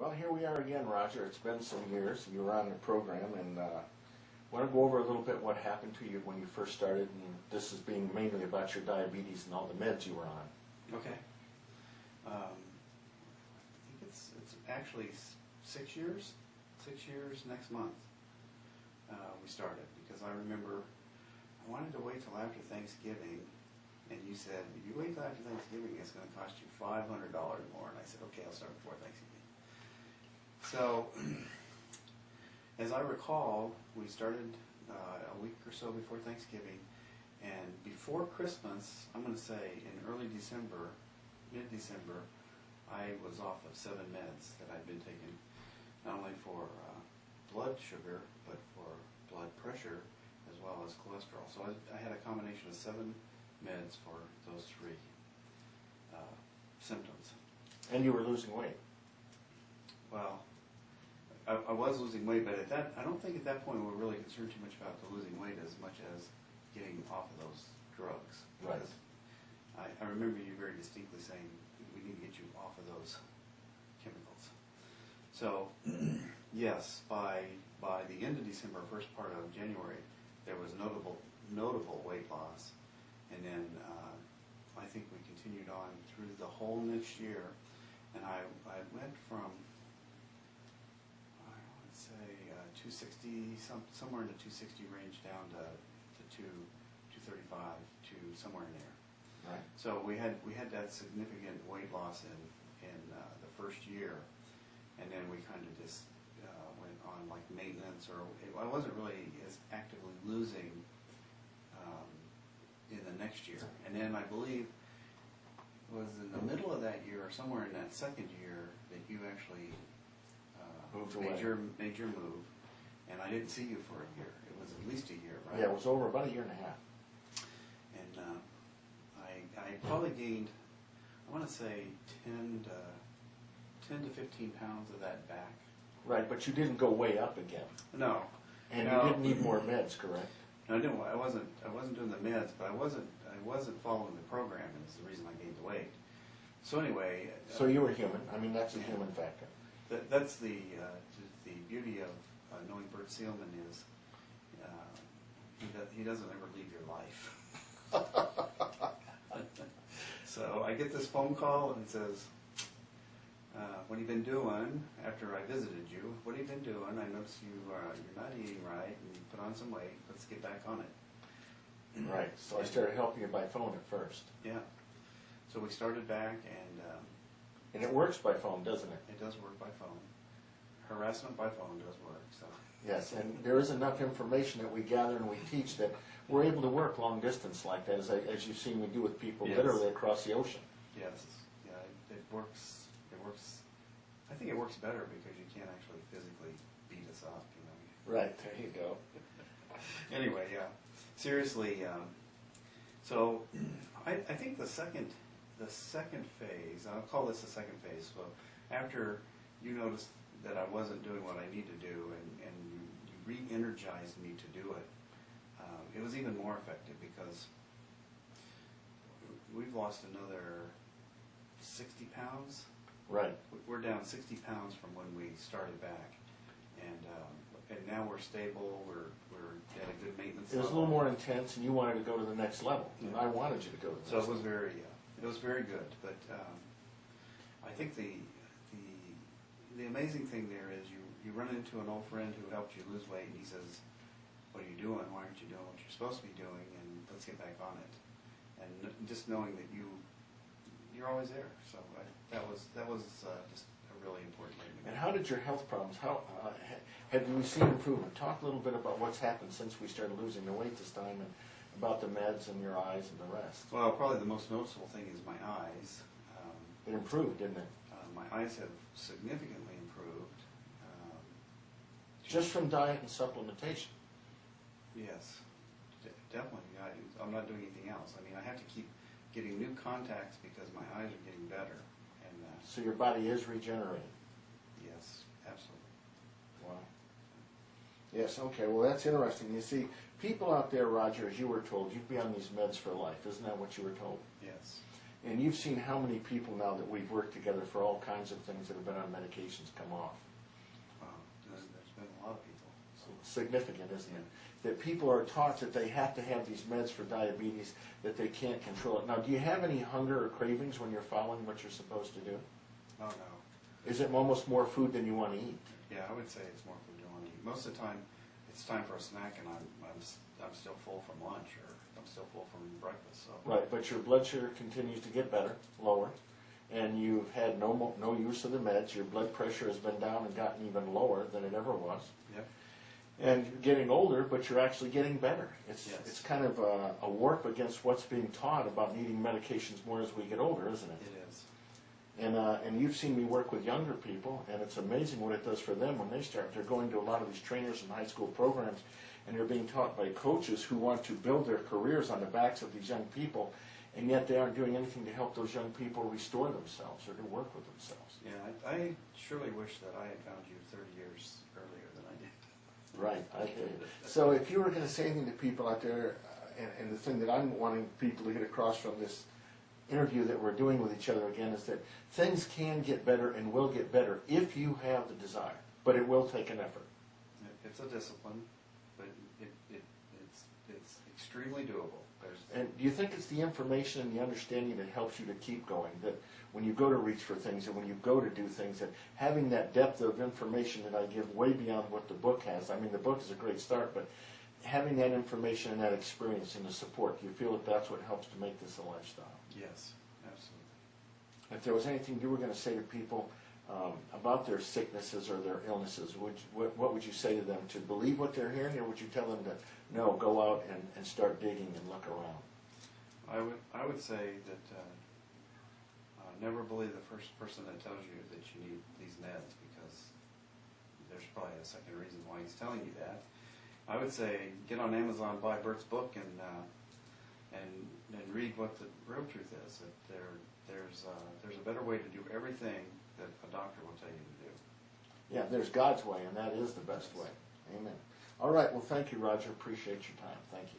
Well, here we are again, Roger. It's been some years. You were on the program, and want to go over a little bit what happened to you when you first started, and this is being mainly about your diabetes and all the meds you were on. Okay. I think it's actually 6 years. 6 years next month we started, because I remember I wanted to wait till after Thanksgiving, and you said, if you wait till after Thanksgiving, it's going to cost you $500 more. And I said, okay, I'll start before Thanksgiving. So, as I recall, we started a week or so before Thanksgiving, and before Christmas, I'm going to say in early December, mid-December, I was off of 7 meds that I'd been taking, not only for blood sugar, but for blood pressure, as well as cholesterol. So I had a combination of 7 meds for those 3 symptoms. And you were losing weight. Well, I was losing weight, but I don't think at that point we were really concerned too much about the losing weight as much as getting off of those drugs. Right. I remember you very distinctly saying, we need to get you off of those chemicals. So, yes, by the end of December, first part of January, there was notable weight loss. And then I think we continued on through the whole next year. And I went from, I would say, 260, somewhere in the 260 range down to 235 to somewhere in there. Right. So we had that significant weight loss in the first year, and then we kind of just went on like maintenance, or I wasn't really as actively losing in the next year. And then I believe it was in the middle of that year, or somewhere in that second year, that you actually made your move, and I didn't see you for a year. It was at least a year, right? Yeah, it was over about a year and a half. And I probably gained, I want to say 10 to 15 pounds of that back. Right, but you didn't go way up again. No. And no. you didn't need more meds, correct? No, I didn't. I wasn't doing the meds, but I wasn't following the program, and it's the reason I gained the weight. So anyway. So you were human. I mean, that's a human factor. That's the beauty of knowing Bert Seelman is he doesn't ever leave your life. So I get this phone call, and it says, what have you been doing after I visited you? What have you been doing? I noticed you're not eating right, and you put on some weight. Let's get back on it. Right. So I started helping you by phone at first. Yeah. So we started back, and it works by phone, doesn't it? It does work by phone. Harassment by phone does work. So. Yes, and there is enough information that we gather and we teach that we're able to work long distance like that, as you've seen me do with people literally across the ocean. Yes. Yeah. It works. It works. I think it works better because you can't actually physically beat us up. You know. Right. There you go. Anyway, yeah. Seriously. So I think the second phase, I'll call this the second phase. So after you noticed that I wasn't doing what I need to do, and you re-energized me to do it, it was even more effective, because we've lost another 60 pounds. Right. We're down 60 pounds from when we started back, and now we're stable. We're at a good maintenance level. It was a little more intense, and you wanted to go to the next level, and I wanted you to go to the next level. So it was very good. But I think the amazing thing there is you run into an old friend who helped you lose weight, and he says, "What are you doing? Why aren't you doing what you're supposed to be doing? And let's get back on it." And just knowing that you're always there. So that was just a really important thing. And how did your health problems? How have you seen improvement? Talk a little bit about what's happened since we started losing the weight this time, and about the meds and your eyes and the rest. Well, probably the most noticeable thing is my eyes. It improved, didn't it? My eyes have significantly improved. Just from diet and supplementation? Yes, definitely. I'm not doing anything else. I mean, I have to keep getting new contacts because my eyes are getting better. And so your body is regenerating? Yes, absolutely. Wow. Yes, okay, well that's interesting. You see, people out there, Roger, as you were told, you'd be on these meds for life. Isn't that what you were told? Yes. And you've seen how many people now that we've worked together for all kinds of things that have been on medications come off. There's been a lot of people. Significant, isn't it? That people are taught that they have to have these meds for diabetes, that they can't control it. Now, do you have any hunger or cravings when you're following what you're supposed to do? Oh, no. Is it almost more food than you want to eat? Yeah, I would say it's more food you want to eat. Most of the time, it's time for a snack, and I'm still full from lunch, or I'm still full from breakfast. So. Right, but your blood sugar continues to get better, lower, and you've had no use of the meds. Your blood pressure has been down and gotten even lower than it ever was. Yep. And you're getting older, but you're actually getting better. Yes. It's kind of a warp against what's being taught about needing medications more as we get older, isn't it? It is. And you've seen me work with younger people, and it's amazing what it does for them when they start. They're going to a lot of these trainers and high school programs, and they're being taught by coaches who want to build their careers on the backs of these young people, and yet they aren't doing anything to help those young people restore themselves or to work with themselves. Yeah, I surely wish that I had found you 30 years earlier than I did. Right, I hear you. So if you were going to say anything to people out there, and the thing that I'm wanting people to get across from this interview that we're doing with each other again is that things can get better and will get better if you have the desire, but it will take an effort. It's a discipline, but it's extremely doable. And do you think it's the information and the understanding that helps you to keep going, that when you go to reach for things and when you go to do things, that having that depth of information that I give way beyond what the book has, I mean the book is a great start, but having that information and that experience and the support, do you feel that that's what helps to make this a lifestyle? Yes, absolutely. If there was anything you were going to say to people about their sicknesses or their illnesses, what would you say to them? To believe what they're hearing, or would you tell them to, no, go out and start digging and look around? I would say that never believe the first person that tells you that you need these meds, because there's probably a second reason why he's telling you that. I would say get on Amazon, buy Bert's book, and read what the real truth is. That there's a better way to do everything that a doctor will tell you to do. Yeah, there's God's way, and that is the best way. Amen. All right, well, thank you, Roger. Appreciate your time. Thank you.